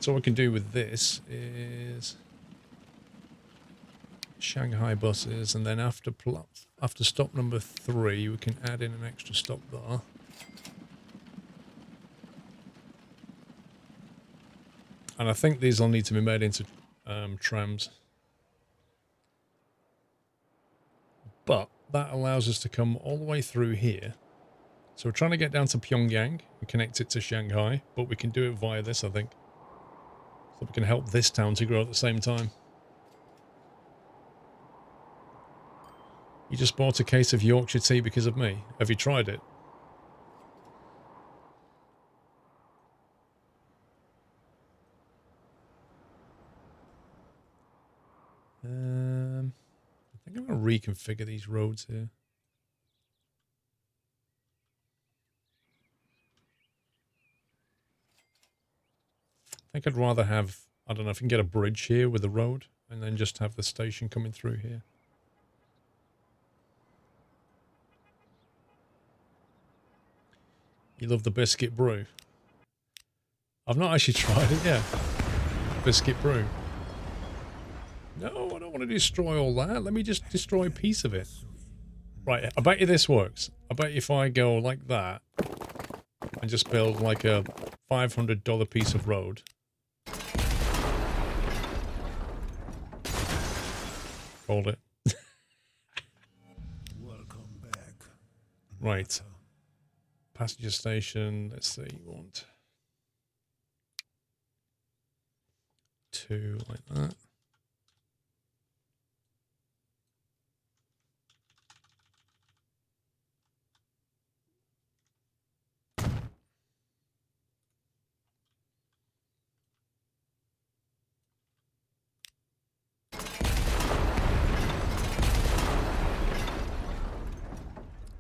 So what we can do with this is Shanghai buses, and then after stop number 3, we can add in an extra stop there. And I think these will need to be made into trams. But that allows us to come all the way through here. So we're trying to get down to Pyongyang and connect it to Shanghai, but we can do it via this, I think. So we can help this town to grow at the same time. You just bought a case of Yorkshire tea because of me. Have you tried it? I think I'm going to reconfigure these roads here. I think I'd rather have, I don't know, if I can get a bridge here with a road and then just have the station coming through here. You love the biscuit brew? I've not actually tried it yet. Biscuit brew. No, I don't want to destroy all that. Let me just destroy a piece of it. Right, I bet you this works. I bet you if I go like that and just build like a $500 piece of road. Called it. Welcome back. Right. Passenger station, let's see, you want 2 like that.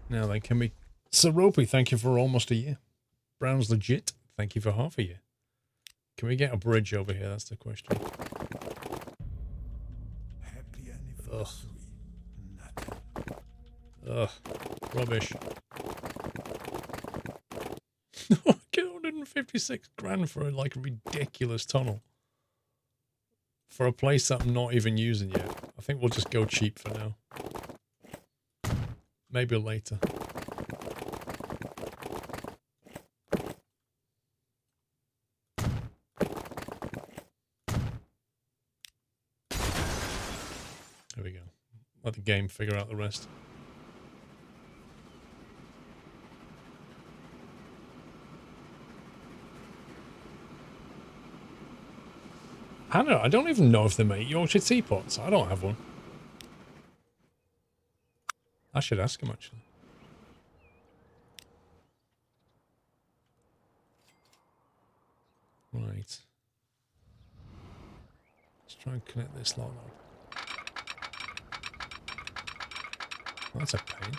Now then, can we... Seropi, thank you for almost a year. Brown's legit, thank you for half a year. Can we get a bridge over here? That's the question. Happy anniversary. Ugh. Rubbish. Get 156 grand for like a ridiculous tunnel. For a place that I'm not even using yet. I think we'll just go cheap for now. Maybe later. There we go. Let the game figure out the rest. I don't even know if they make Yorkshire teapots. I don't have one. I should ask him, actually. Right. Let's try and connect this lot up. That's a pain.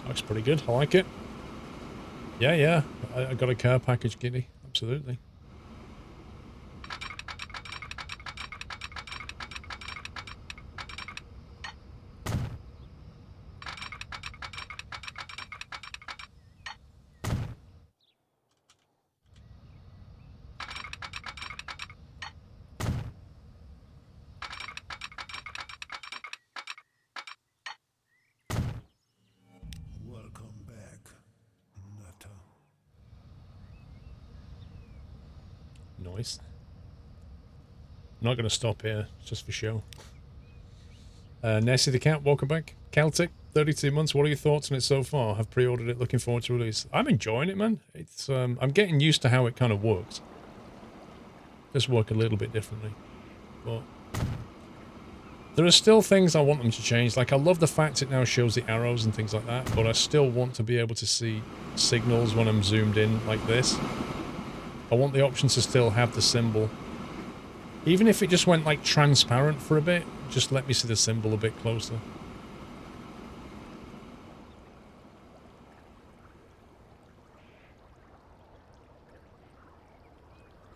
Looks pretty good. I like it. Yeah. I got a care package, Giddy. Absolutely. Nice. I'm not going to stop here, just for show. Nessie the Cat, welcome back. Celtic, 32 months. What are your thoughts on it so far? Have pre-ordered it, looking forward to release. I'm enjoying it, man. It's I'm getting used to how it kind of works. Just work a little bit differently. But there are still things I want them to change. Like, I love the fact it now shows the arrows and things like that, but I still want to be able to see signals when I'm zoomed in like this. I want the option to still have the symbol. Even if it just went like transparent for a bit, just let me see the symbol a bit closer.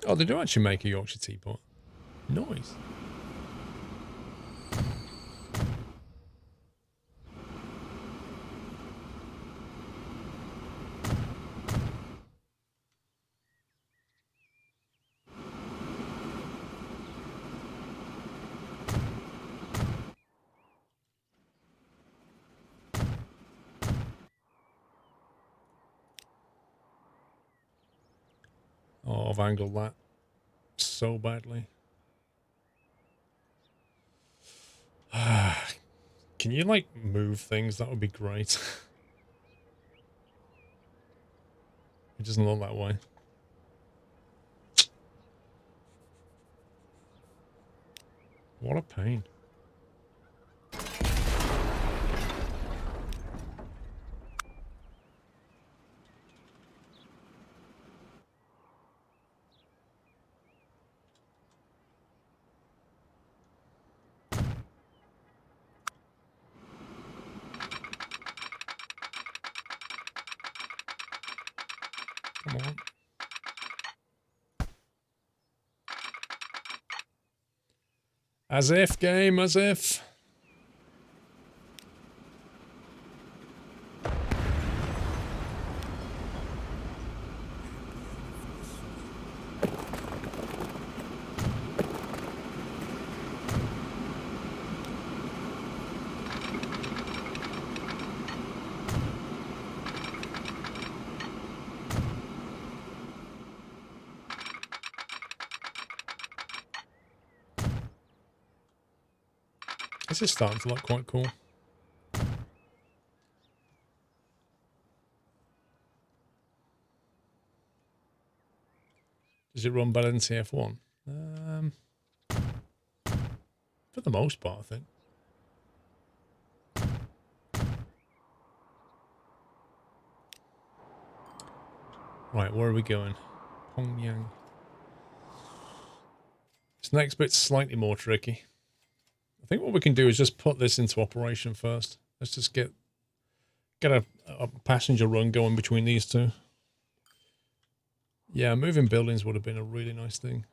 Oh, they do actually make a Yorkshire teapot. Nice. Oh, I've angled that so badly. Can you, like, move things? That would be great. It doesn't look that way. What a pain. Come on. As if, game, as if. This is starting to look quite cool. Does it run better than TF1? For the most part, I think. Right, where are we going? Pongyang. This next bit's slightly more tricky. I think what we can do is just put this into operation first. Let's just get a passenger run going between these two. Yeah, moving buildings would have been a really nice thing.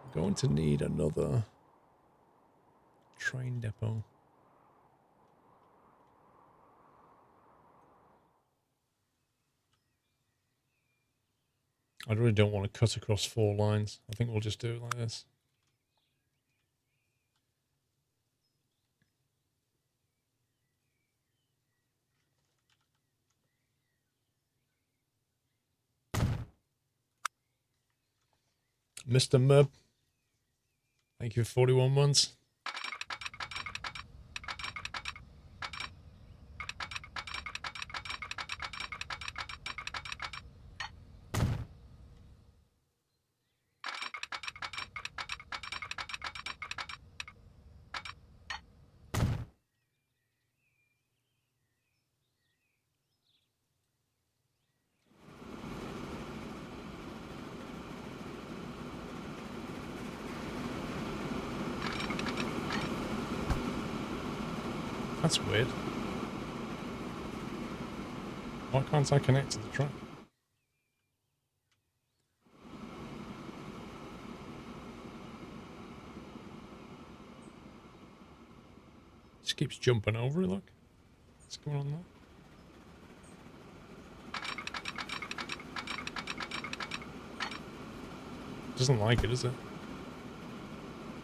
We're going to need another train depot. I really don't want to cut across 4 lines. I think we'll just do it like this. Mr. Mub, thank you for 41 months. That's weird. Why can't I connect to the track? Just keeps jumping over it, look. What's going on there? Doesn't like it, is it?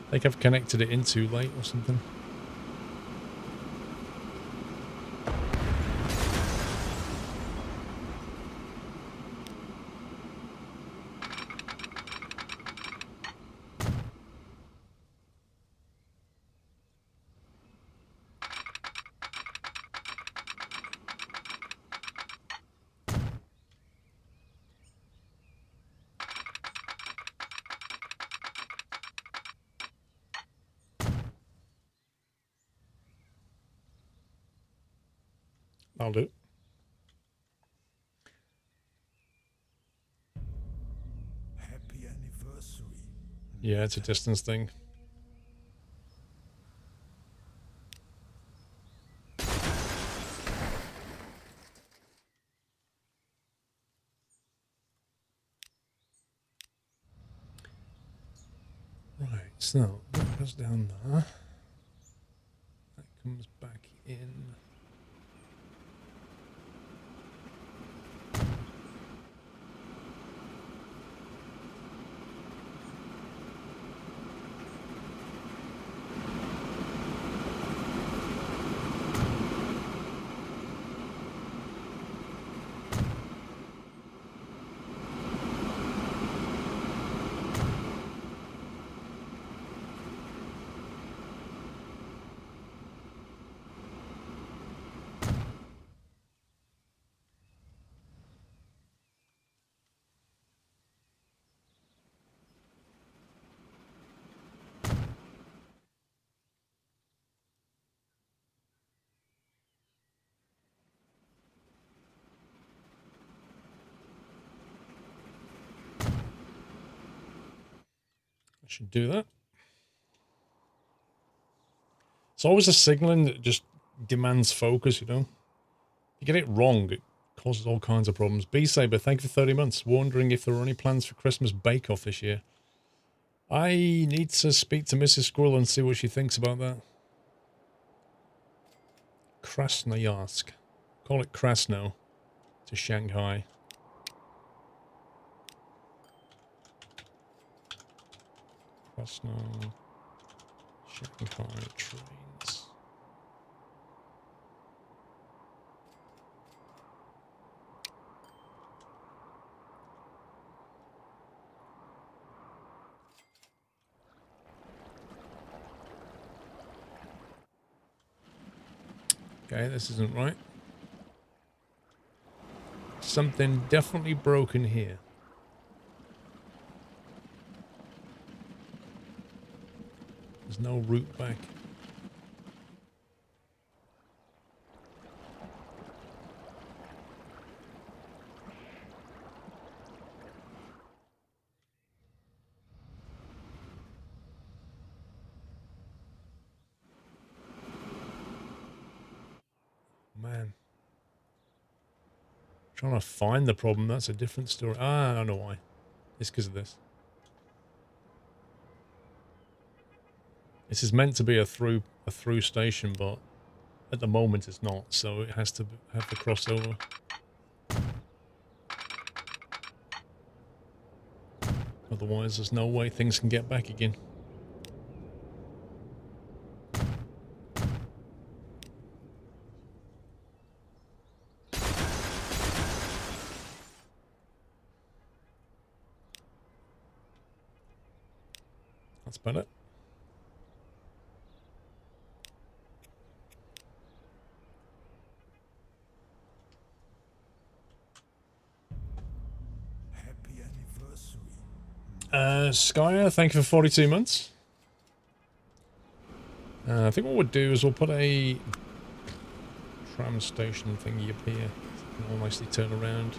I think I've connected it in too late or something. I'll do it. Happy anniversary. Yeah, it's a distance thing. So, that goes down there. That comes back in. I should do that. It's always a signaling that just demands focus, you know? If you get it wrong, it causes all kinds of problems. B-Saber, thank you for 30 months. Wondering if there are any plans for Christmas bake-off this year. I need to speak to Mrs. Squirrel and see what she thinks about that. Krasnoyarsk. Call it Krasno to Shanghai. Krasno, Shanghai trains. Okay, this isn't right. Something definitely broken here. There's no route back. Man. Trying to find the problem, that's a different story. Ah, I don't know why. It's because of this. This is meant to be a through station, but at the moment it's not, so it has to have the crossover. Otherwise there's no way things can get back again. That's better. Happy anniversary. Skyer, thank you for 42 months. I think what we'll do is we'll put a tram station thingy up here. So we can all nicely turn around.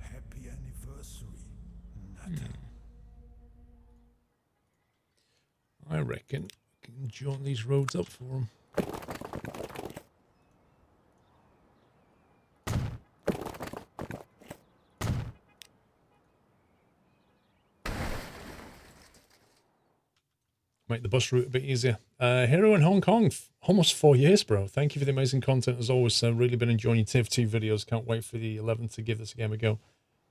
Happy anniversary. Nada. I reckon we can join these roads up for them. Make the bus route a bit easier. Hero in Hong Kong, almost 4 years, bro. Thank you for the amazing content as always. Really been enjoying your TF2 videos. Can't wait for the 11th to give this game a go.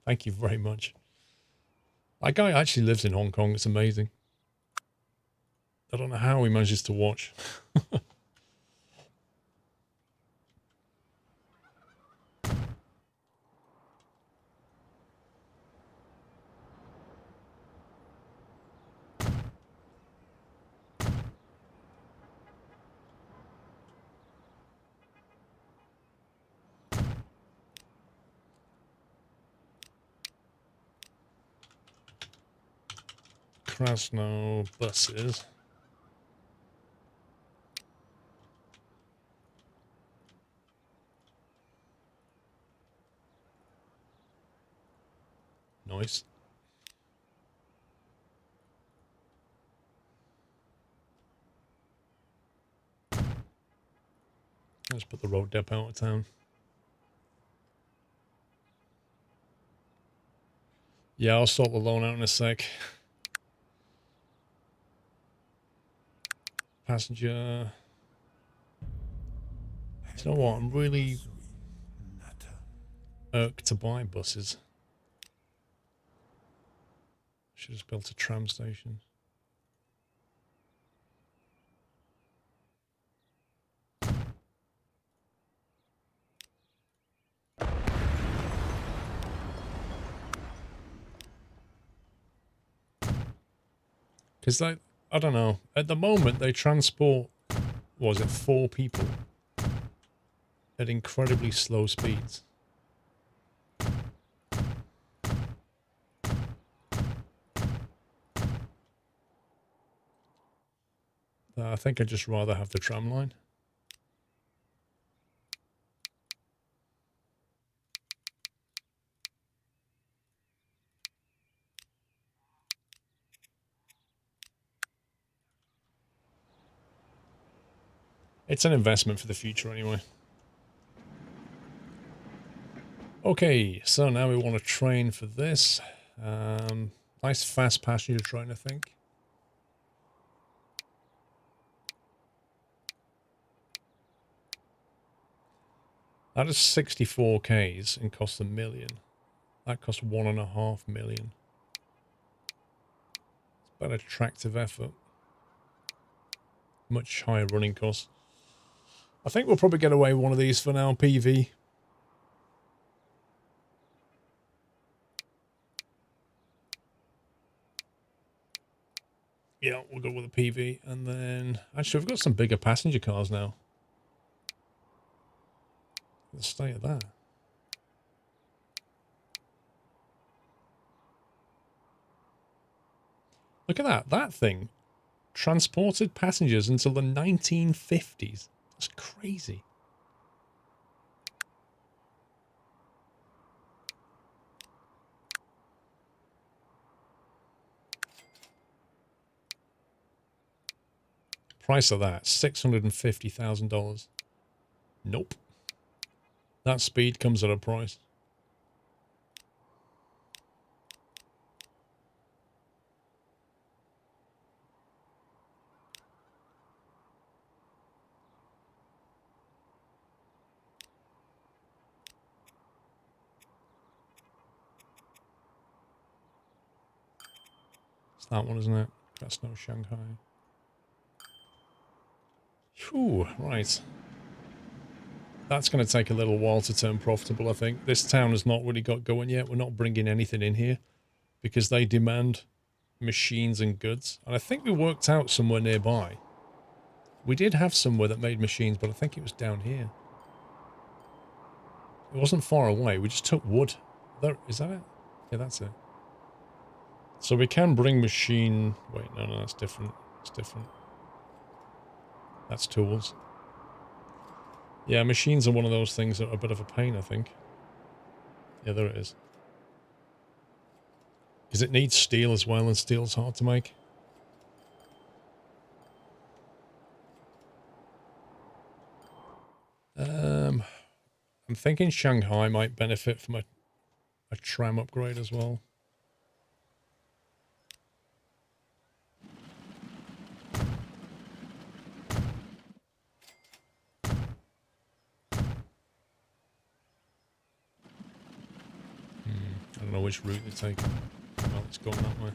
Thank you very much. That guy actually lives in Hong Kong. It's amazing. I don't know how he manages to watch. Krasno buses. Nice. Let's put the road depot out of town. Yeah, I'll sort the loan out in a sec. Passenger. You know what? I'm really irked to buy buses. Should have built a tram station. Because I don't know. At the moment, they transport, what was it, 4 people at incredibly slow speeds. I think I'd just rather have the tram line. It's an investment for the future anyway. Okay, so now we want a train for this. Nice fast passenger train, I think. That is 64 Ks and costs $1 million. That costs $1.5 million. It's about attractive effort. Much higher running costs. I think we'll probably get away with one of these for now, PV. Yeah, we'll go with a PV. And then, actually, we've got some bigger passenger cars now. The state of that. Look at that. That thing transported passengers until the 1950s. That's crazy. Price of that, $650,000. Nope. That speed comes at a price. It's that one, isn't it? That's no Shanghai. Whew, right. That's going to take a little while to turn profitable, I think. This town has not really got going yet. We're not bringing anything in here because they demand machines and goods. And I think we worked out somewhere nearby. We did have somewhere that made machines, but I think it was down here. It wasn't far away. We just took wood. Is that it? Yeah, that's it. So we can bring machine... Wait, no, that's different. It's different. That's tools. Yeah, machines are one of those things that are a bit of a pain, I think. Yeah, there it is. Because it needs steel as well, and steel's hard to make. I'm thinking Shanghai might benefit from a tram upgrade as well. I don't know which route they take. Well, it's going that way.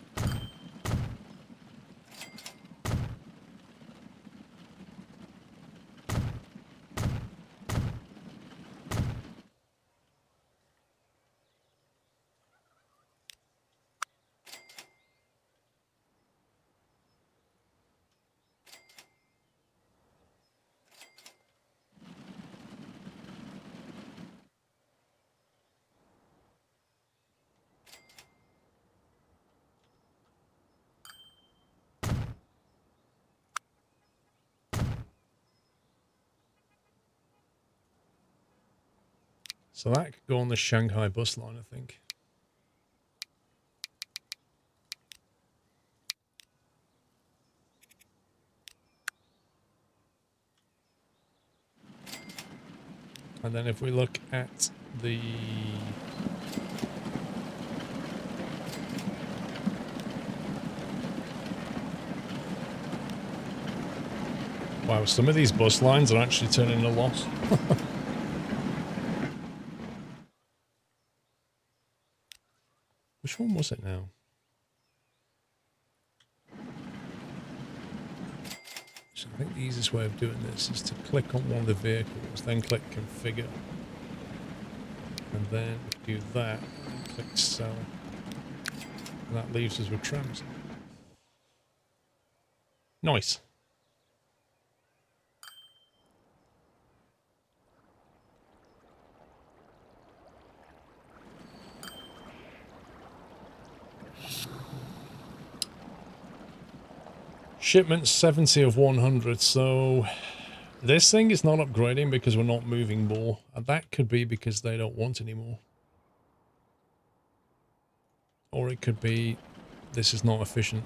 So that could go on the Shanghai bus line, I think. And then if we look at the... Wow, some of these bus lines are actually turning a loss. Which one was it now? So I think the easiest way of doing this is to click on one of the vehicles, then click configure. And then do that, and click sell. And that leaves us with trams. Nice. Shipment 70 of 100, so this thing is not upgrading because we're not moving more. And that could be because they don't want any more. Or it could be this is not efficient.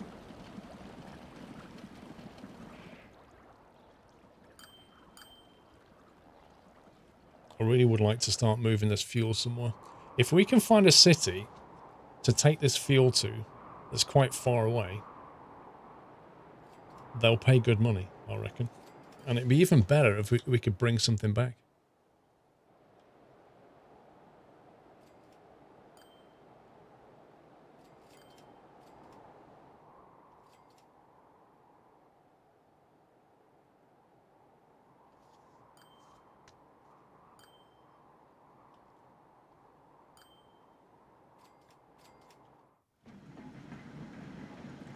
I really would like to start moving this fuel somewhere. If we can find a city to take this fuel to that's quite far away, they'll pay good money, I reckon. And it'd be even better if we could bring something back.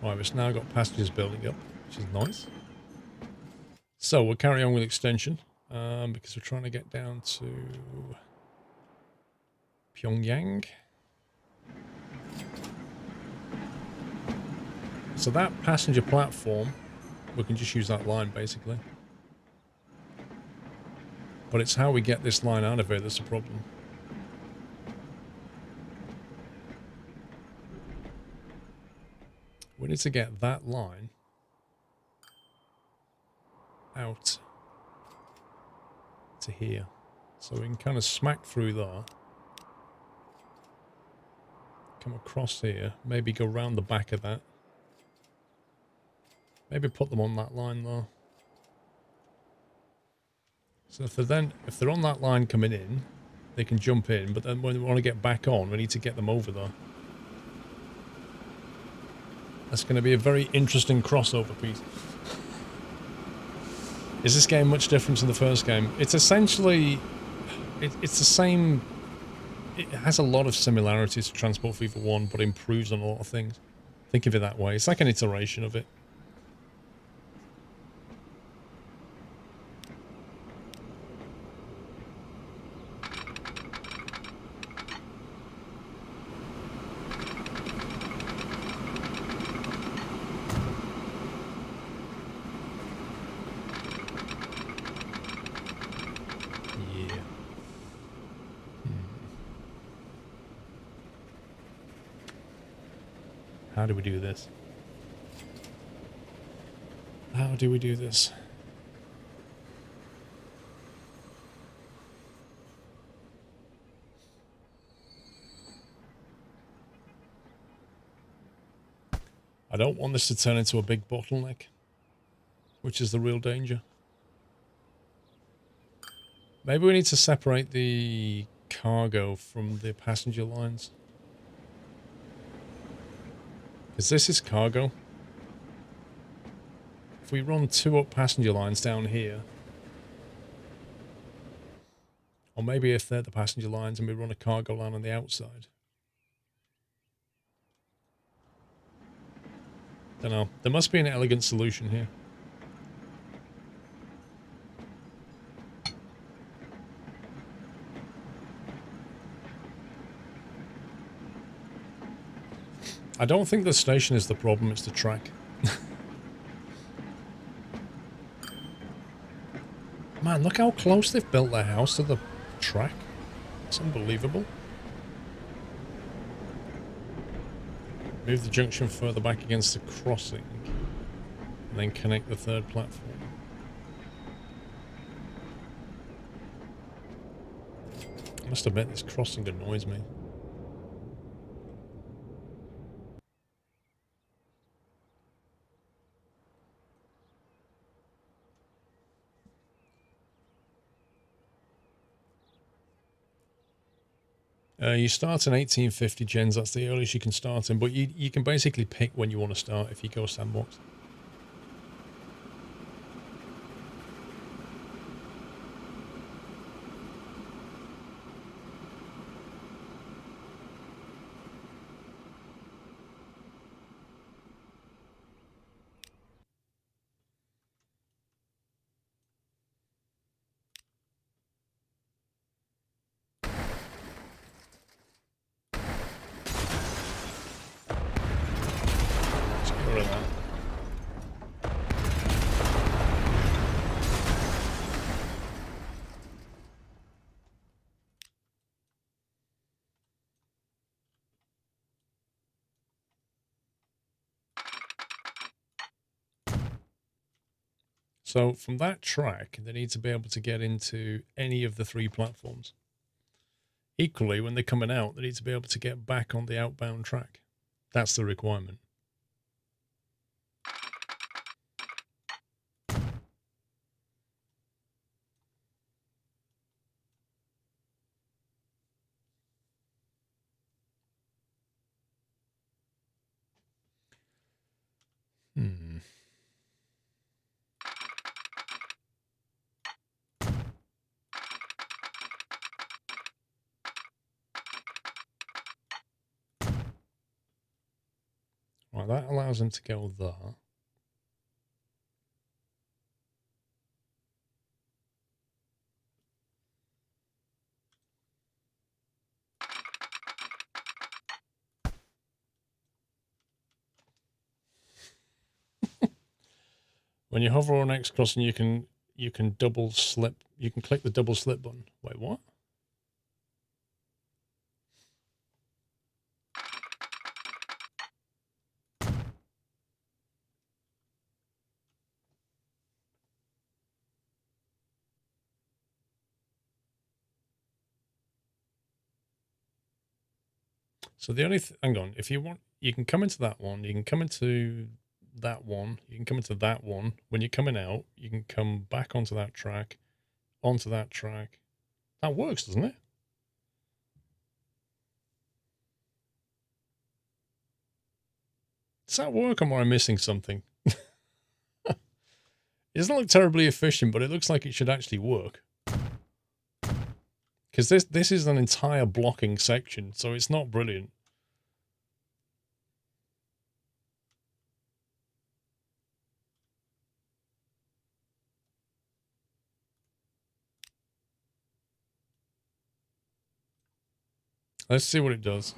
Right, it's now got passengers building up, which is nice. So we'll carry on with extension, because we're trying to get down to Pyongyang. So that passenger platform, we can just use that line basically. But it's how we get this line out of here that's a problem. We need to get that line out to here. So we can kind of smack through there. Come across here. Maybe go round the back of that. Maybe put them on that line there. So if they're on that line coming in, they can jump in, but then when we want to get back on, we need to get them over there. That's going to be a very interesting crossover piece. Is this game much different to the first game? It's essentially... It's the same... It has a lot of similarities to Transport Fever 1, but improves on a lot of things. Think of it that way. It's like an iteration of it. How do we do this? How do we do this? I don't want this to turn into a big bottleneck, which is the real danger. Maybe we need to separate the cargo from the passenger lines. Because this is cargo. If we run 2 up passenger lines down here, or maybe if they're the passenger lines and we run a cargo line on the outside. Don't know. There must be an elegant solution here. I don't think the station is the problem, it's the track. Man, look how close they've built their house to the track. It's unbelievable. Move the junction further back against the crossing, and then connect the 3rd platform. Must admit, this crossing annoys me. You start in 1850 gens, that's the earliest you can start in, but you can basically pick when you want to start if you go sandbox. Let's get rid of that. So from that track, they need to be able to get into any of the 3 platforms. Equally, when they're coming out, they need to be able to get back on the outbound track. That's the requirement. Right, that allows them to go there. When you hover on X crossing, you can double slip. You can click the double slip button. Wait, what? So the only hang on, if you want, you can come into that one. You can come into that one. You can come into that one. When you're coming out, you can come back onto that track, onto that track. That works, doesn't it? Does that work, or am I missing something? It doesn't look terribly efficient, but it looks like it should actually work. Because this is an entire blocking section, so it's not brilliant. Let's see what it does.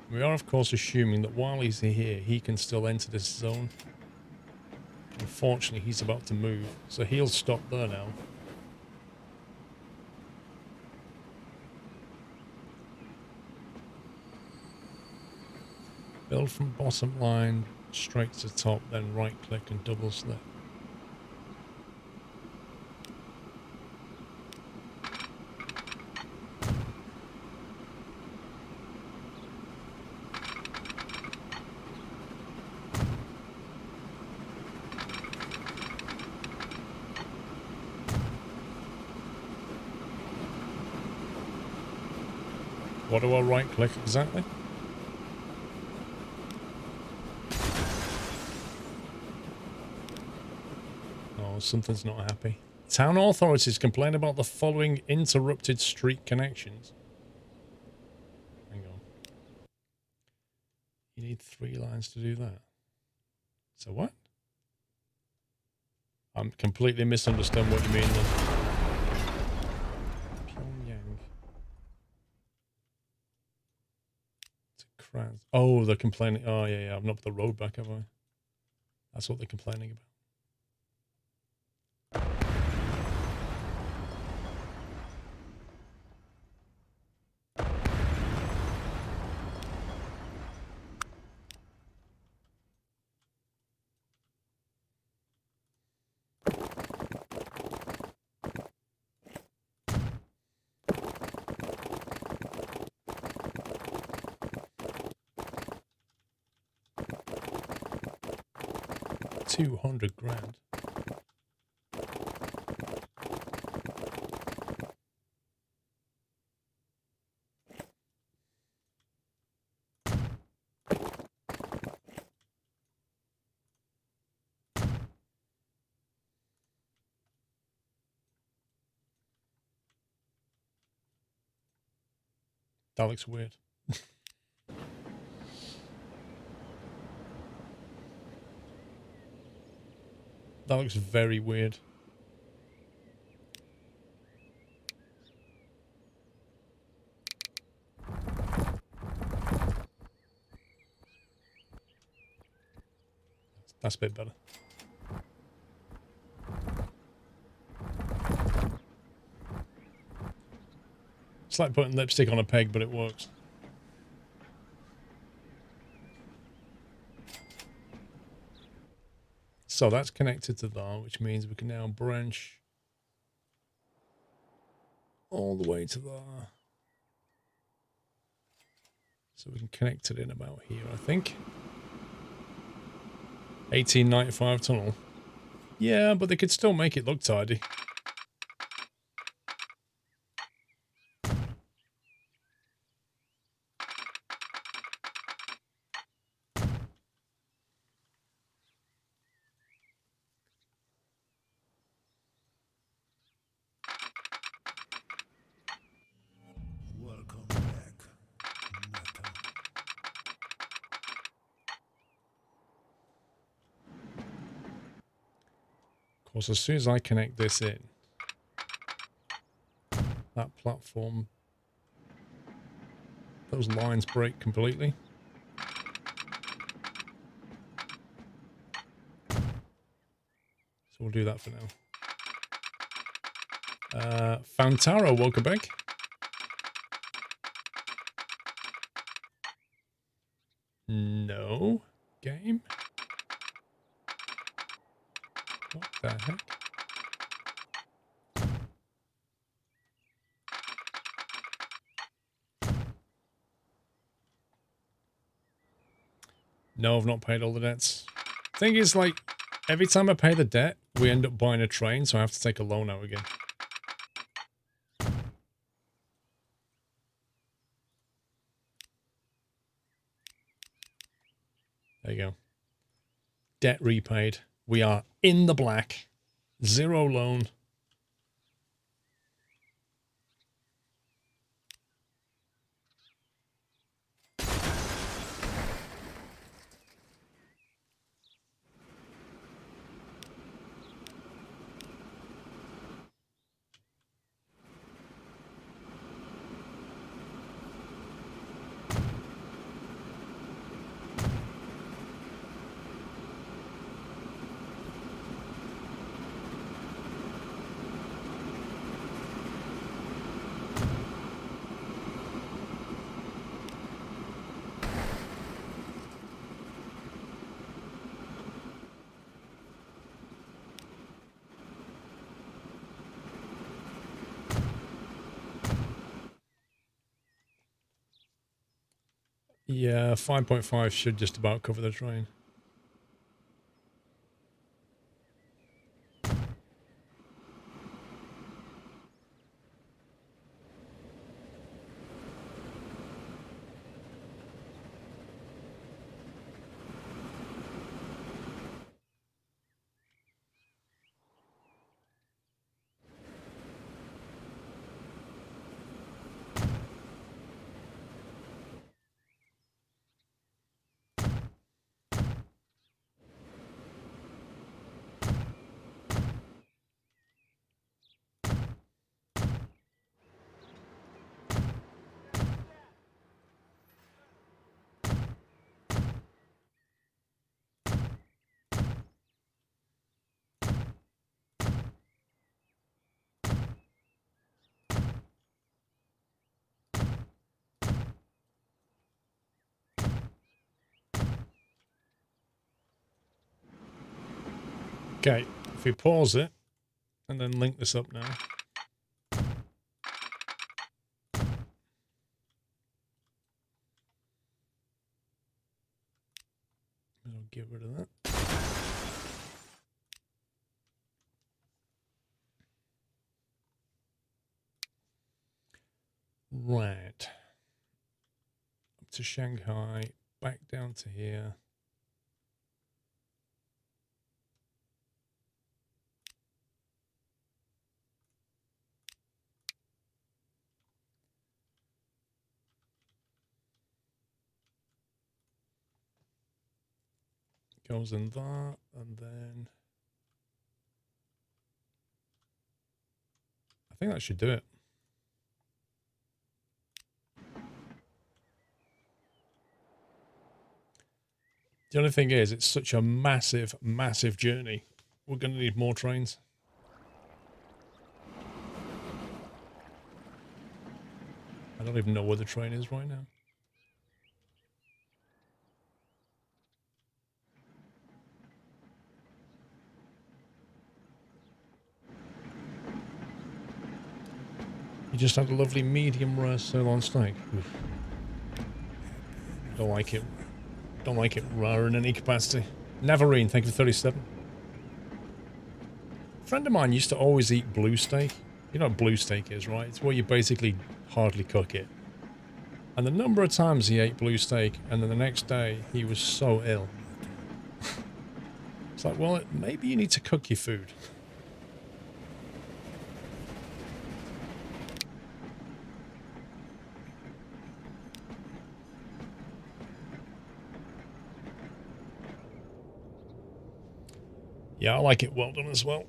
We are, of course, assuming that while he's here, he can still enter this zone. Unfortunately, he's about to move, so he'll stop there now. Build from bottom line, straight to top, then right click and double slip. What do I right click exactly? Oh, something's not happy. Town authorities complain about the following interrupted street connections. Hang on. You need 3 lines to do that. So what? I'm completely misunderstanding what you mean then. Pyongyang. To Kraz. Oh, they're complaining. Oh, yeah. I've not put the road back, have I? That's what they're complaining about. 200 grand. That looks weird. That looks very weird. That's a bit better. It's like putting lipstick on a peg, but it works. So that's connected to that, which means we can now branch all the way to there. So we can connect it in about here, I think. 1895 tunnel. Yeah, but they could still make it look tidy. Welcome back, Nutter. Of course, as soon as I connect this in, that platform, those lines break completely. So we'll do that for now. Fantaro, welcome back. No. Game? What the heck? No, I've not paid all the debts. Thing is, like, every time I pay the debt, we end up buying a train, so I have to take a loan out again. There you go. Debt repaid. We are in the black. 0 loan. Yeah, 5.5 should just about cover the train. Okay, if we pause it and then link this up now. I'll get rid of that. Right. Up to Shanghai, back down to here. Goes in that, and then I think that should do it. The only thing is, it's such a massive, massive journey. We're going to need more trains. I don't even know where the train is right now. You just had a lovely medium rare sirloin steak. Oof. Don't like it. Don't like it rare in any capacity. Navarine, thank you for 37. A friend of mine used to always eat blue steak. You know what blue steak is, right? It's where you basically hardly cook it. And the number of times he ate blue steak, and then the next day he was so ill. It's like, well, maybe you need to cook your food. Yeah, I like it well done as well.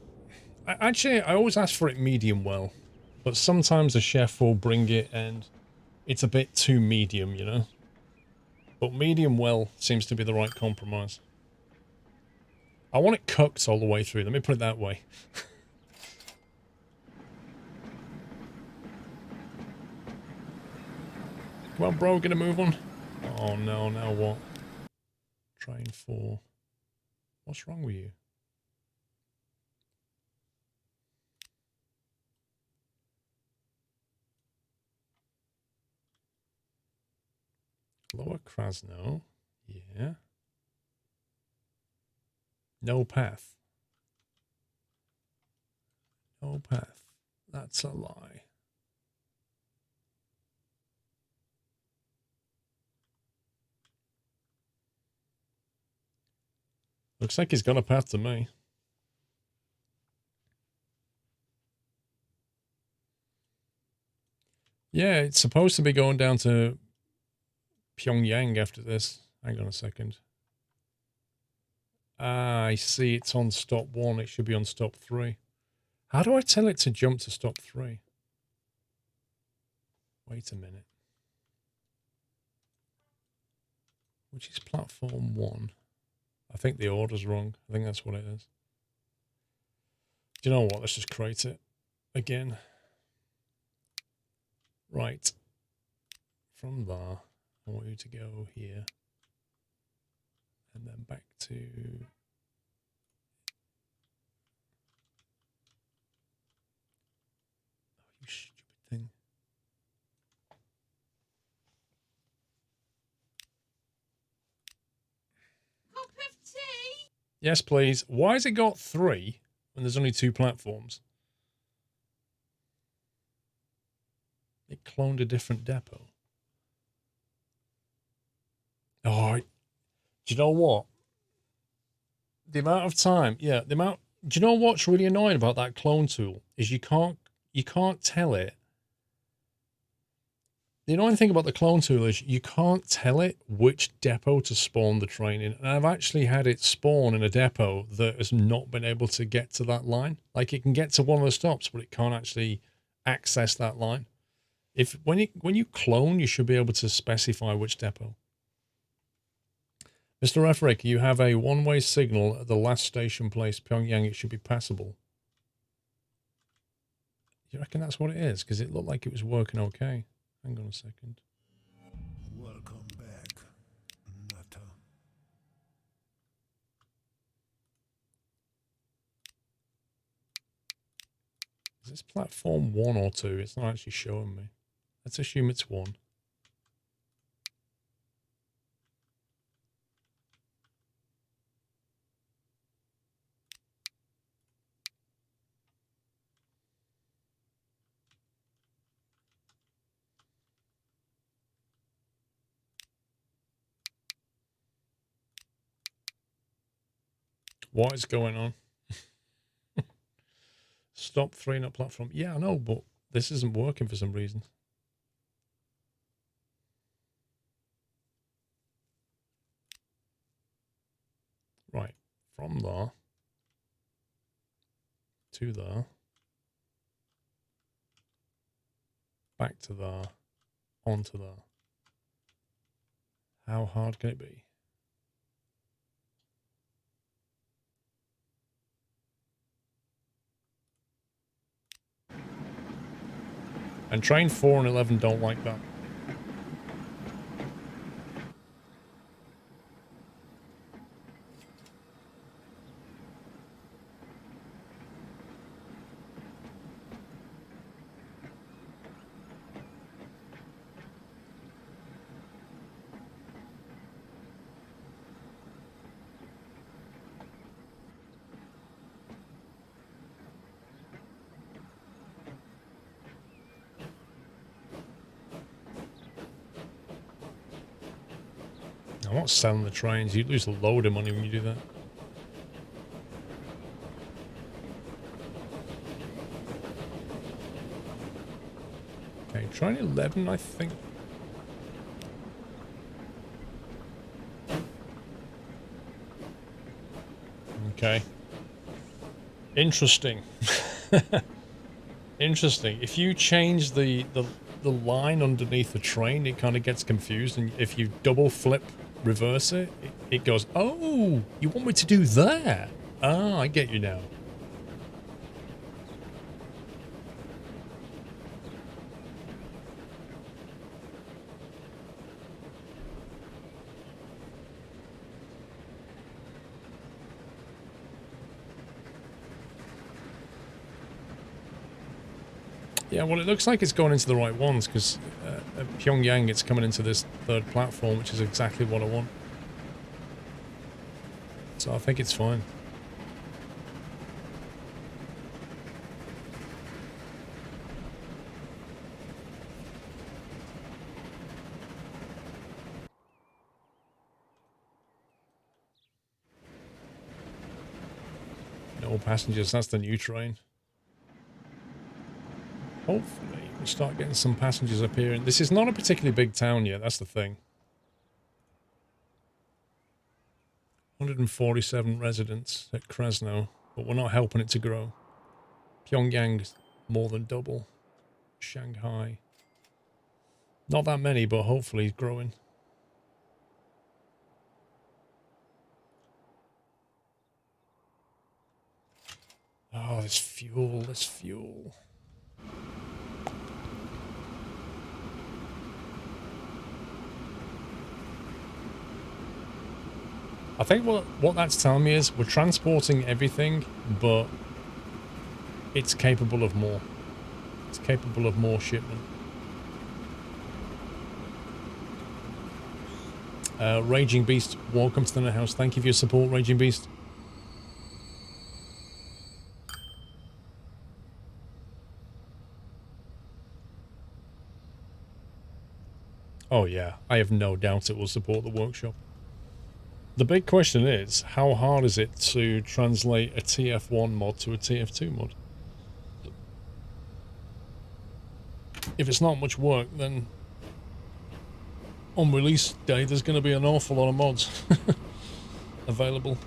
Actually, I always ask for it medium well, but sometimes the chef will bring it and it's a bit too medium, you know? But medium well seems to be the right compromise. I want it cooked all the way through, let me put it that way. Come on, bro, gonna move on. Oh no, now what? Train 4. What's wrong with you? Lower Krasno. Yeah. No path. No path. That's a lie. Looks like he's got a path to me. Yeah, it's supposed to be going down to Pyongyang after this. Hang on a second. Ah, I see it's on stop 1. It should be on stop 3. How do I tell it to jump to stop 3? Wait a minute. Which is platform 1? I think the order's wrong. I think that's what it is. Do you know what? Let's just create it again. Right. From there, I want you to go here. And then back to... Oh, you stupid thing. Cup of tea? Yes, please. Why has it got 3 when there's only 2 platforms? It cloned a different depot. Oh, do you know what? The amount of time, yeah, the amount. Do you know what's really annoying about that clone tool is you can't tell it. The annoying thing about the clone tool is you can't tell it which depot to spawn the train in. And I've actually had it spawn in a depot that has not been able to get to that line. Like it can get to one of the stops, but it can't actually access that line. When you clone, you should be able to specify which depot. Mr. Refrick, you have a one-way signal at the last station place, Pyongyang. It should be passable. You reckon that's what it is? Because it looked like it was working okay. Hang on a second. Welcome back, Nutter. Is this platform 1 or 2? It's not actually showing me. Let's assume it's 1. What is going on? Stop throwing up platform. Yeah, I know, but this isn't working for some reason. Right, from there to there, back to there, onto there. How hard can it be? And train 4 and 11 don't like that. I'm not selling the trains. You lose a load of money when you do that. Okay, train 11, I think. Okay. Interesting. Interesting. If you change the line underneath the train, it kind of gets confused. And if you double flip reverse it, it goes, oh, you want me to do that? Ah, I get you now. Yeah, well, it looks like it's going into the right ones, because at Pyongyang, it's coming into this third platform, which is exactly what I want. So I think it's fine. No passengers, that's the new train. Hopefully, we'll start getting some passengers appearing. This is not a particularly big town yet, that's the thing. 147 residents at Krasno, but we're not helping it to grow. Pyongyang, more than double. Shanghai. Not that many, but hopefully growing. Oh, this fuel, this fuel. I think what that's telling me is we're transporting everything, but it's capable of more. It's capable of more shipment. Raging Beast, welcome to the house. Thank you for your support, Raging Beast. Oh yeah, I have no doubt it will support the workshop. The big question is, how hard is it to translate a TF1 mod to a TF2 mod? If it's not much work, then on release day there's going to be an awful lot of mods available.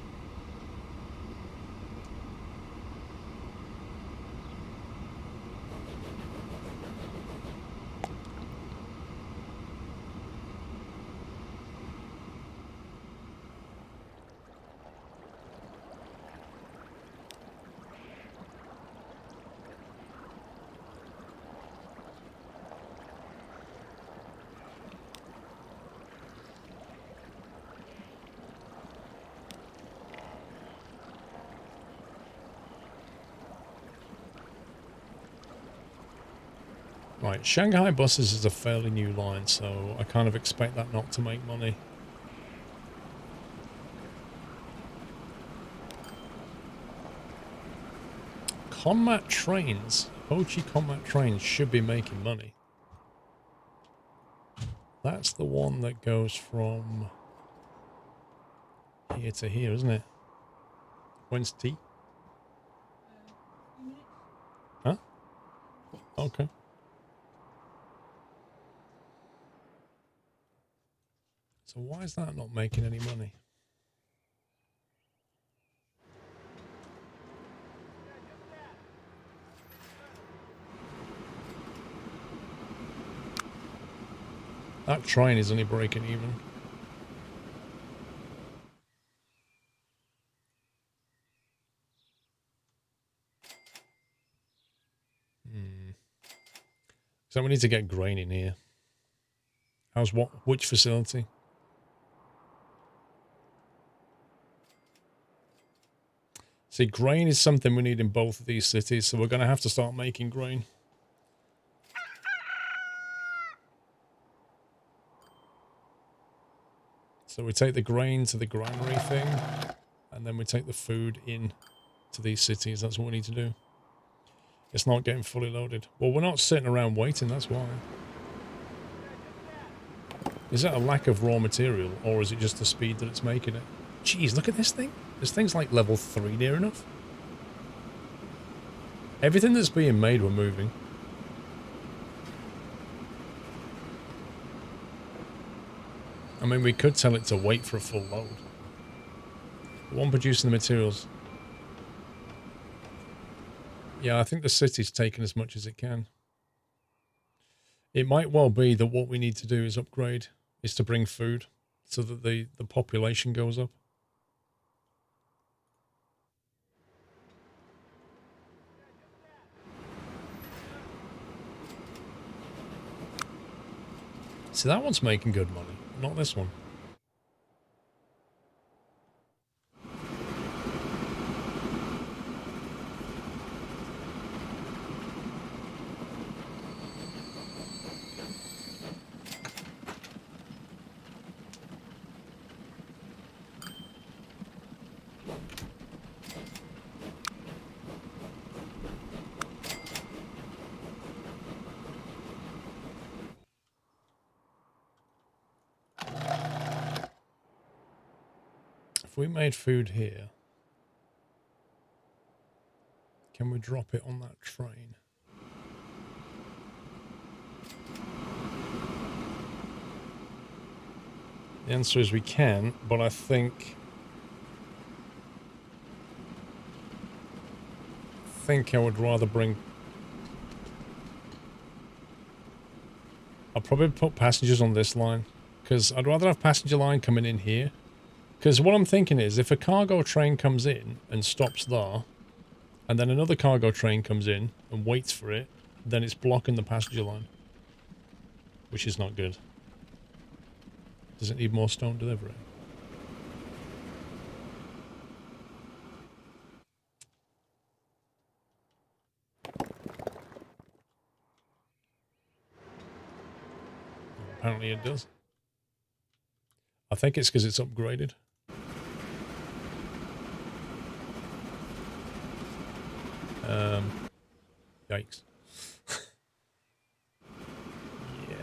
Right, Shanghai buses is a fairly new line, so I kind of expect that not to make money. Combat trains, Ho Chi combat trains should be making money. That's the one that goes from here to here, isn't it? When's tea? 2 minutes. Huh? Okay. So why is that not making any money? That train is only breaking even. So we need to get grain in here. How's what? Which facility? See, grain is something we need in both of these cities, so we're going to have to start making grain. So we take the grain to the granary thing, and then we take the food in to these cities. That's what we need to do. It's not getting fully loaded. Well, we're not sitting around waiting, that's why. Is that a lack of raw material, or is it just the speed that it's making it? Jeez, look at this thing. This thing's like level 3 near enough. Everything that's being made, we're moving. I mean, we could tell it to wait for a full load. The one producing the materials. Yeah, I think the city's taken as much as it can. It might well be that what we need to do is upgrade, is to bring food so that the population goes up. See, that one's making good money, not this one. If we made food here, can we drop it on that train? The answer is we can, but I think I would rather bring... I'll probably put passengers on this line, because I'd rather have passenger line coming in here. Because what I'm thinking is, if a cargo train comes in and stops there, and then another cargo train comes in and waits for it, then it's blocking the passenger line. Which is not good. Does it need more stone delivery? Apparently it does. I think it's because it's upgraded. Yikes. Yeah.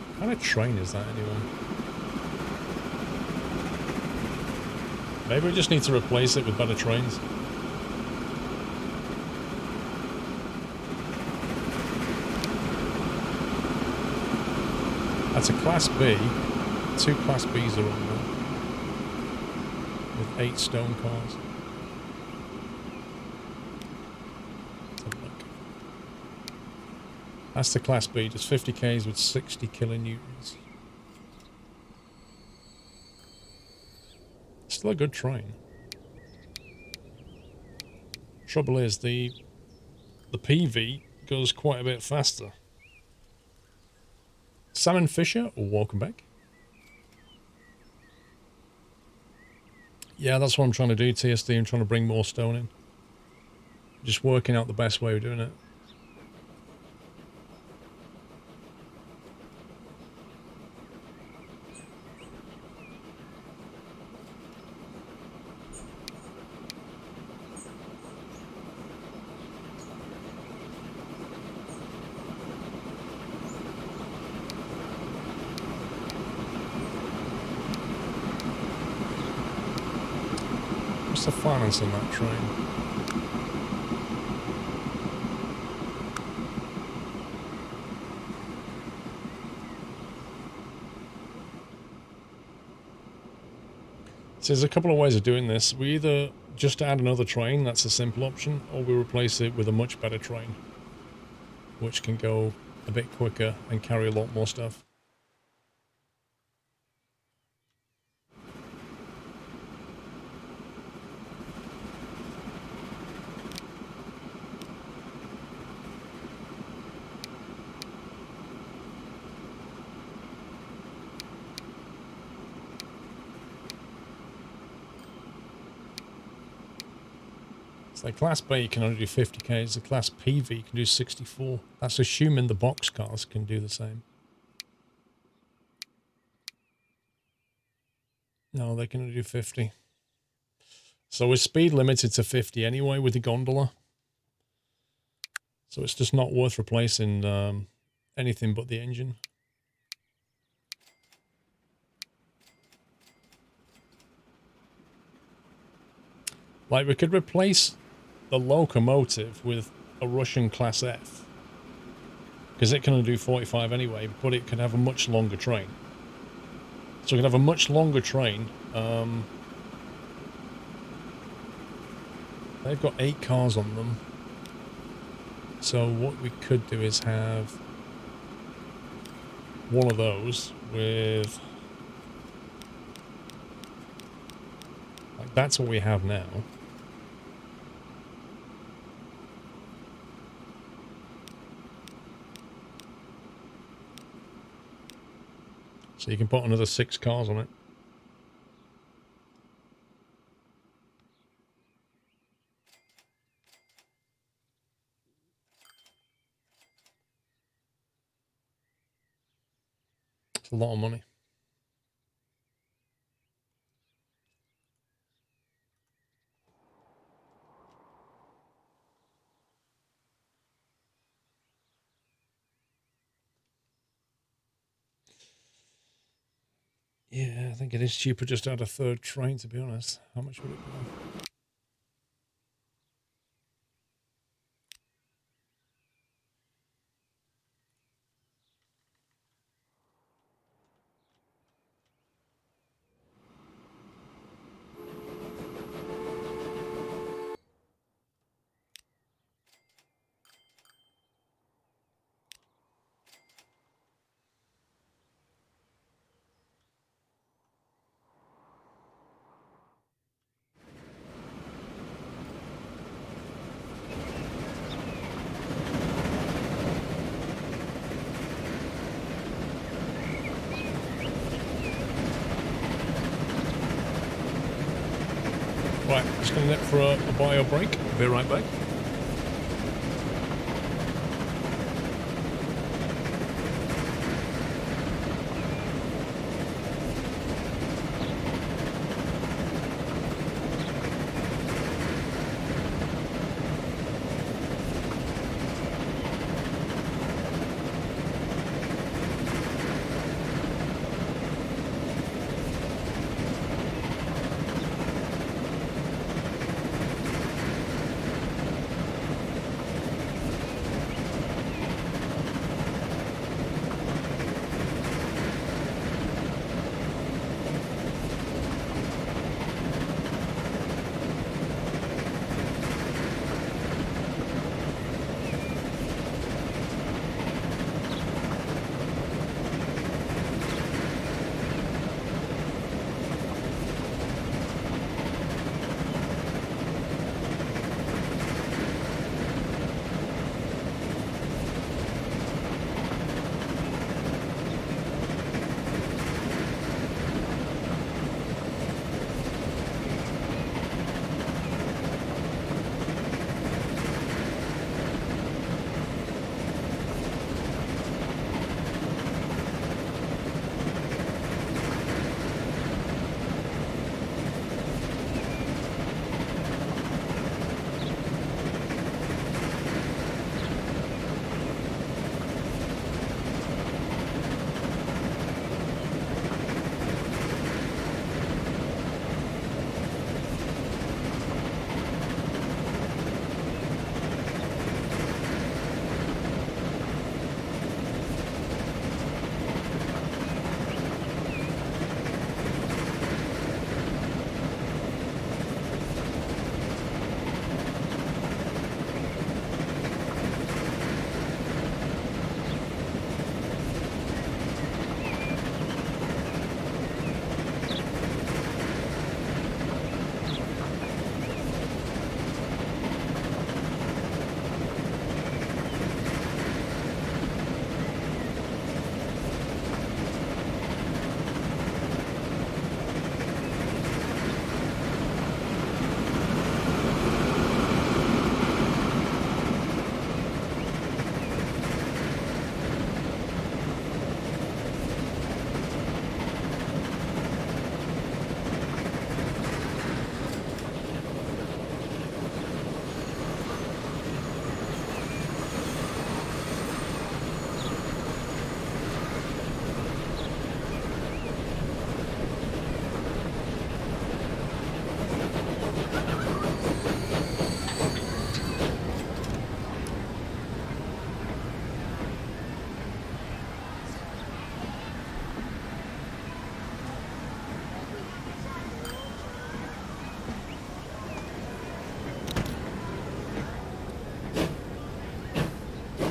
What kind of train is that anyway? Maybe we just need to replace it with better trains. That's a Class B. 2 Class Bs are on there. With 8 stone cars. Let's have a look. That's the Class B. Just 50 Ks with 60 kilonewtons. Still a good train. Trouble is, the PV goes quite a bit faster. Salmon Fisher, welcome back. Yeah, that's what I'm trying to do, TSD. I'm trying to bring more stone in. Just working out the best way of doing it. What's the finance on that train? So there's a couple of ways of doing this. We either just add another train, that's a simple option, or we replace it with a much better train, which can go a bit quicker and carry a lot more stuff. So Class B can only do 50 k's, the Class PV can do 64. That's assuming the box cars can do the same. No, they can only do 50. So we're speed limited to 50 anyway with the gondola. So it's just not worth replacing anything but the engine. Like, we could replace the locomotive with a Russian Class F, because it can only do 45 anyway, but it can have a much longer train. So we can have a much longer train. They've got 8 cars on them. So what we could do is have one of those with... Like, that's what we have now. So you can put another 6 cars on it. It's a lot of money. Yeah, I think it is cheaper just to add a third train, to be honest. How much would it be? Right, just going to nip for a bio break. Be right back.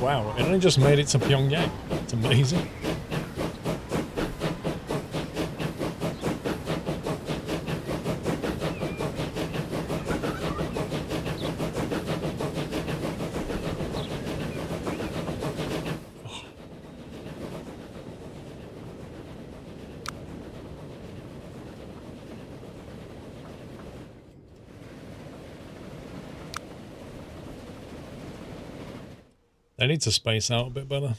Wow, it only just made it to Pyongyang. It's amazing. They need to space out a bit better.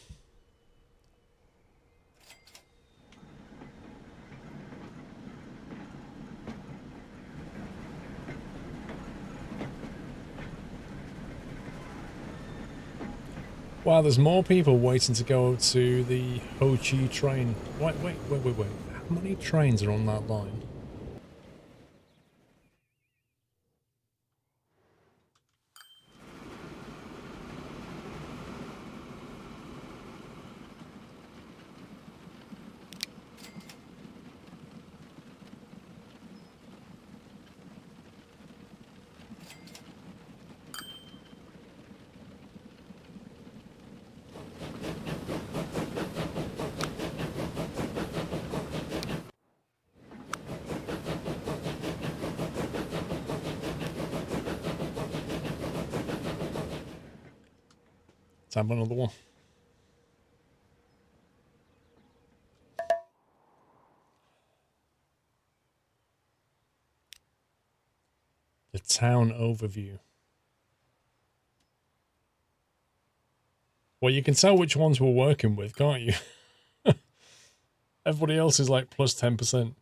Wow, there's more people waiting to go to the Ho Chi train. Wait. How many trains are on that line? Let's have another one. The town overview. Well, you can tell which ones we're working with, can't you? Everybody else is like plus 10%.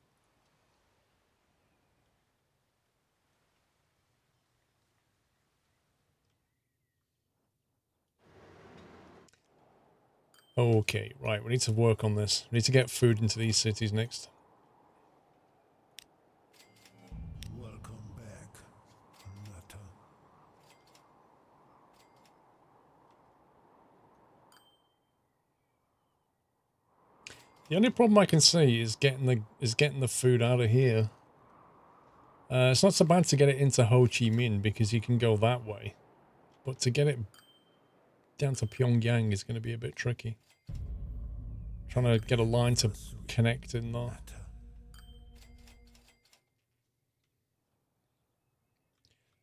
Okay, right, we need to work on this. We need to get food into these cities next. Welcome back, Nutter. The only problem I can see is getting the food out of here. It's not so bad to get it into Ho Chi Minh because you can go that way, but to get it down to Pyongyang is going to be a bit tricky. Trying to get a line to connect in there.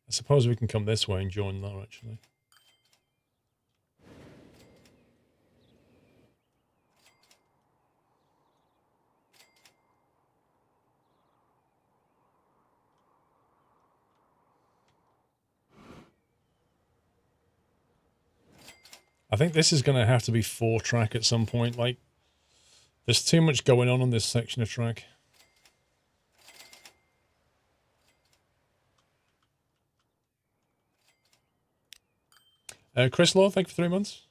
I suppose we can come this way and join there actually. I think this is going to have to be 4-track at some point. Like, there's too much going on this section of track. Chris Law, thank you for 3 months.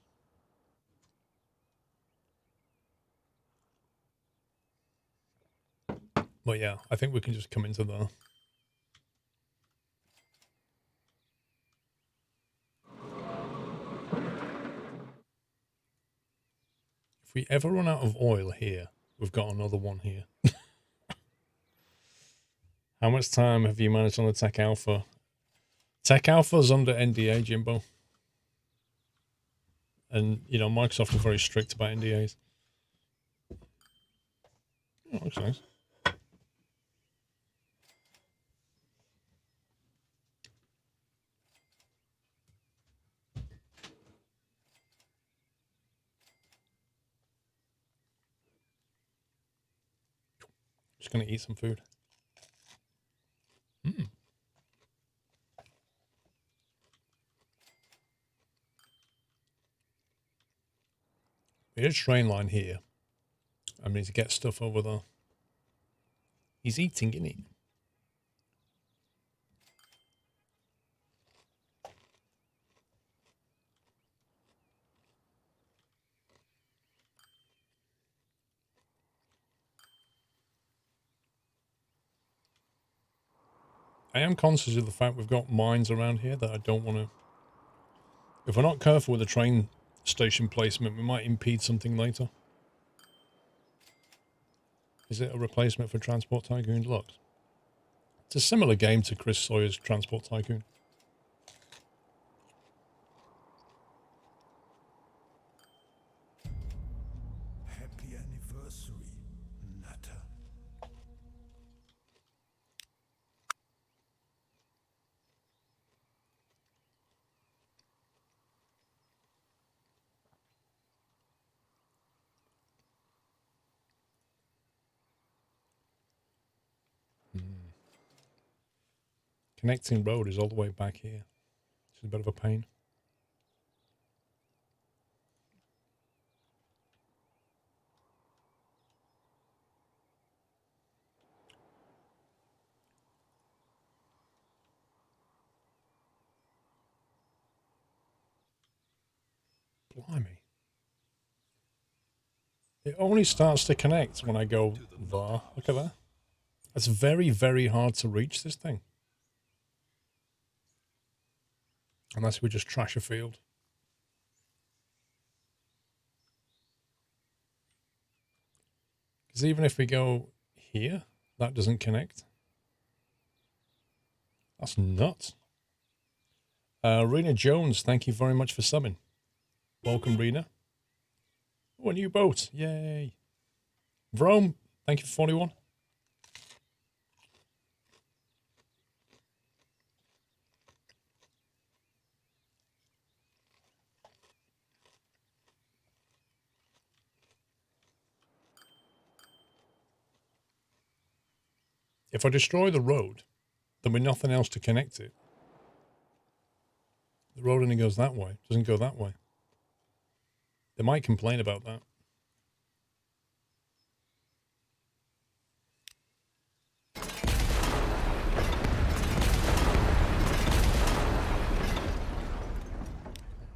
But yeah, I think we can just come into there. If we ever run out of oil here, we've got another one here. How much time have you managed on the Tech Alpha? Tech Alpha's under NDA, Jimbo. And, you know, Microsoft are very strict about NDAs. Oh, looks nice. Just going to eat some food. There's a train line here. I need to get stuff over there. He's eating, isn't he? I am conscious of the fact we've got mines around here that I don't want to... If we're not careful with the train station placement, we might impede something later. Is it a replacement for Transport Tycoon Deluxe? It's a similar game to Chris Sawyer's Transport Tycoon. Connecting road is all the way back here. It's a bit of a pain. Blimey. It only starts to connect when I go there. Look at that. It's very, very hard to reach this thing. Unless we just trash a field. Because even if we go here, that doesn't connect. That's nuts. Rena Jones, thank you very much for subbing. Welcome, Rena. Oh, a new boat. Yay. Vrome, thank you for 41. If I destroy the road, then with nothing else to connect it, the road only goes that way. It doesn't go that way. They might complain about that.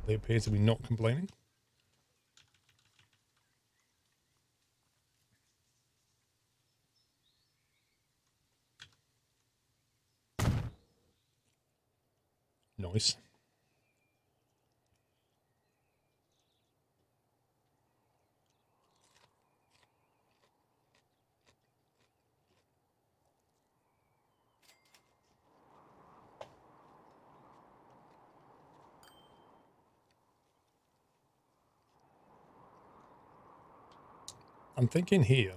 They appear to be not complaining. Nice. I'm thinking here.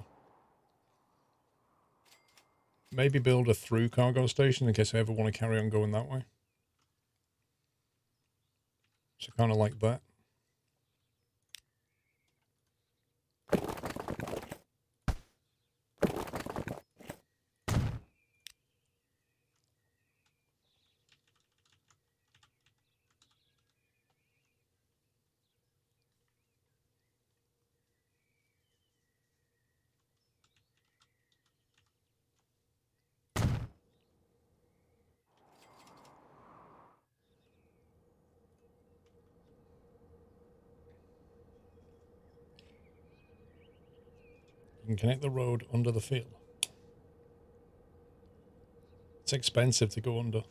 Maybe build a through cargo station in case I ever want to carry on going that way. So kind of like that. You can connect the road under the field. It's expensive to go under.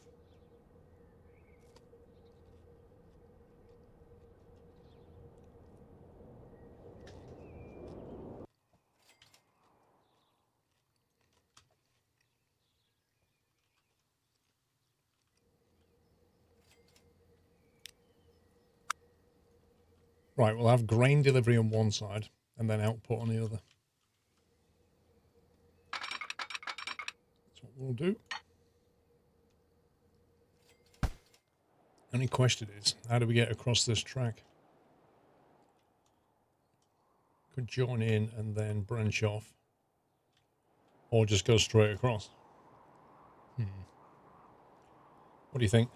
Right, we'll have grain delivery on one side and then output on the other. That's what we'll do. Only question is, how do we get across this track? Could join in and then branch off. Or just go straight across. What do you think?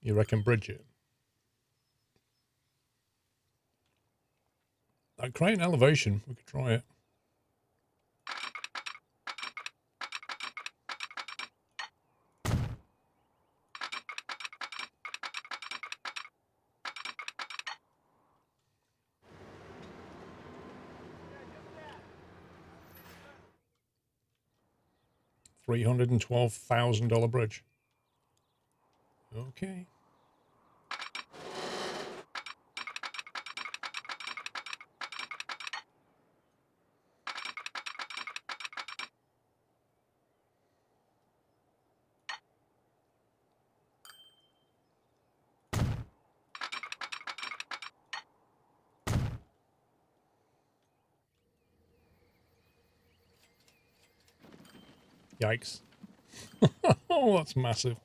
You reckon bridge it? I'd create an elevation. We could try it. $312,000 bridge. Okay. Yikes. Oh, that's massive.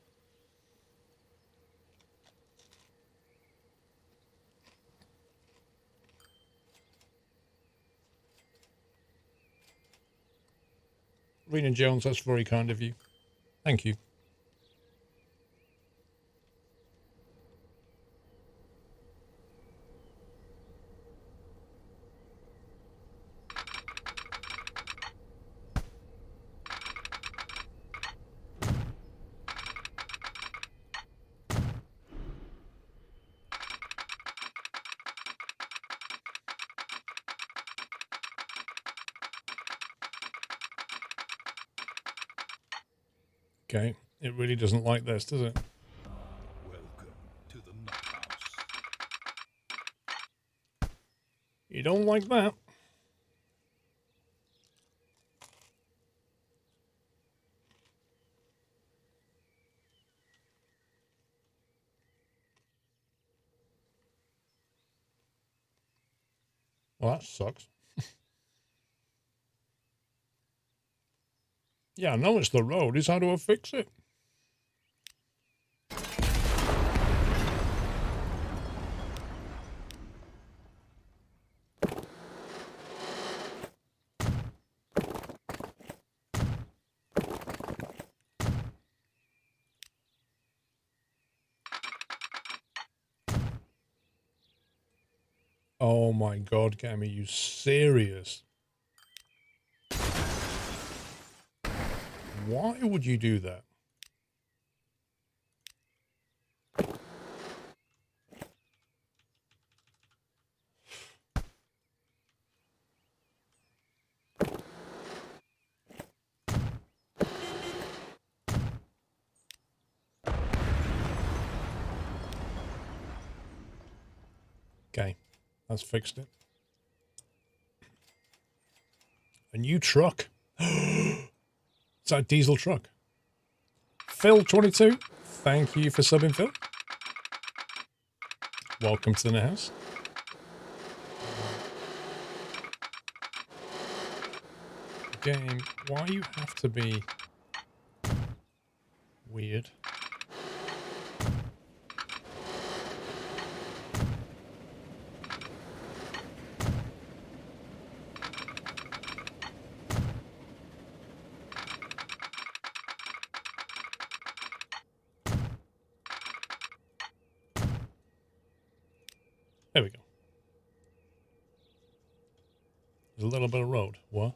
Rena Jones, that's very kind of you. Thank you. Okay, it really doesn't like this, does it? Welcome to the nut house. You don't like that. Well, that sucks. Yeah, I know it's the road. Is how do I fix it? Oh my god, Gammy, you serious? Why would you do that? Okay, that's fixed it. A new truck. It's that diesel truck. Phil22, thank you for subbing, Phil. Welcome to the house. Game, why you have to be weird? There we go. There's a little bit of road. What?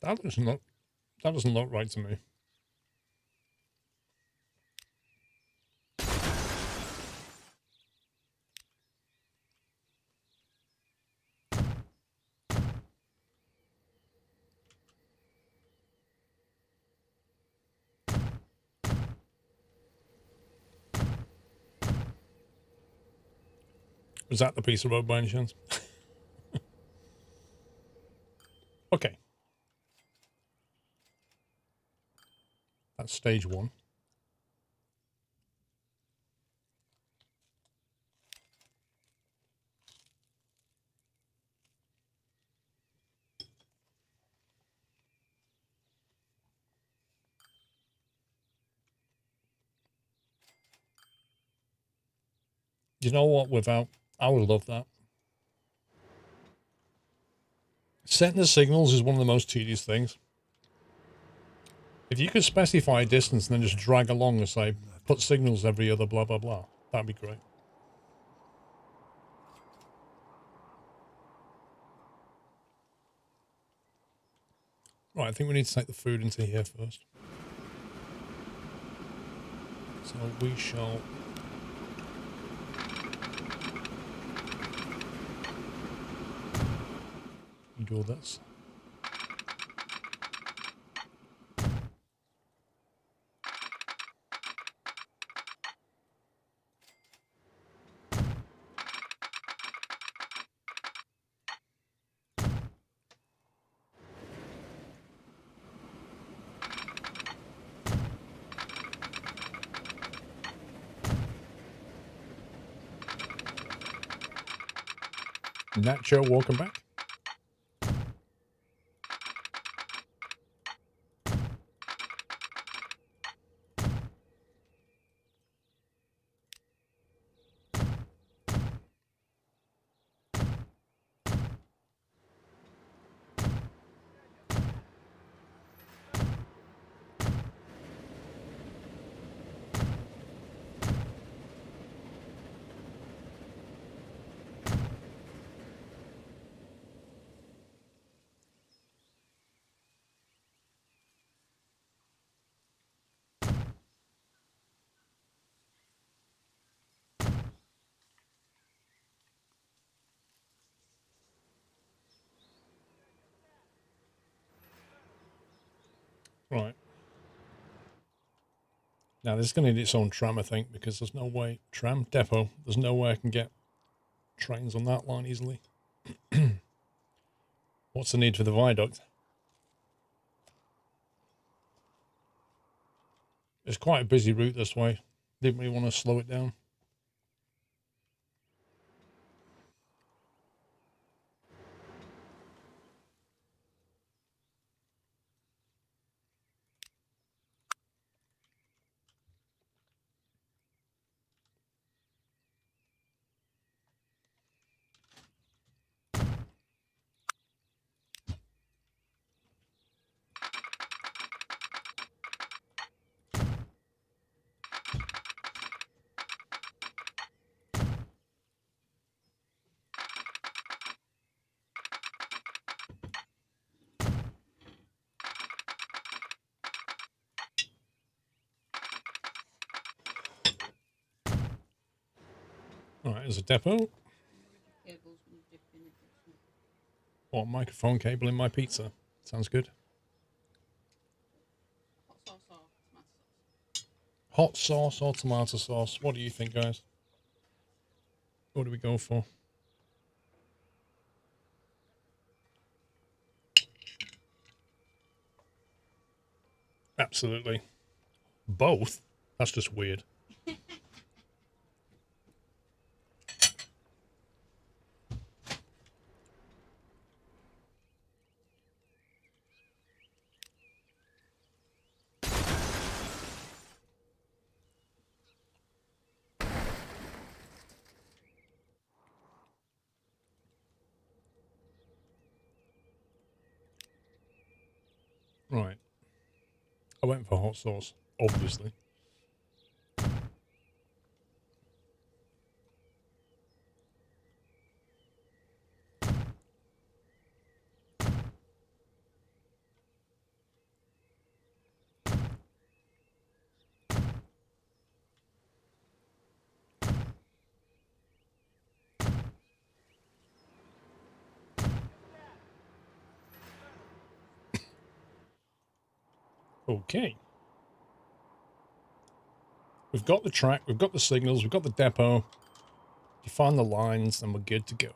That doesn't look right to me. Was that the piece of road by any chance? Okay. That's stage one. You know what? I would love that. Setting the signals is one of the most tedious things. If you could specify a distance and then just drag along and say, put signals every other blah, blah, blah, that'd be great. Right, I think we need to take the food into here first. So we shall... do this. Nacho, welcome back. Right. Now, this is going to need its own tram, I think, because there's no way... Tram? Depot. There's no way I can get trains on that line easily. What's the need for the viaduct? It's quite a busy route this way. Didn't really want to slow it down. Alright, there's a depot. Cables when you dip in it, doesn't it? What, microphone cable in my pizza? Sounds good. Hot sauce or tomato sauce? Hot sauce or tomato sauce? What do you think, guys? What do we go for? Absolutely. Both? That's just weird. Right. I went for hot sauce, obviously. Okay. We've got the track, we've got the signals, we've got the depot. Define the lines, and we're good to go.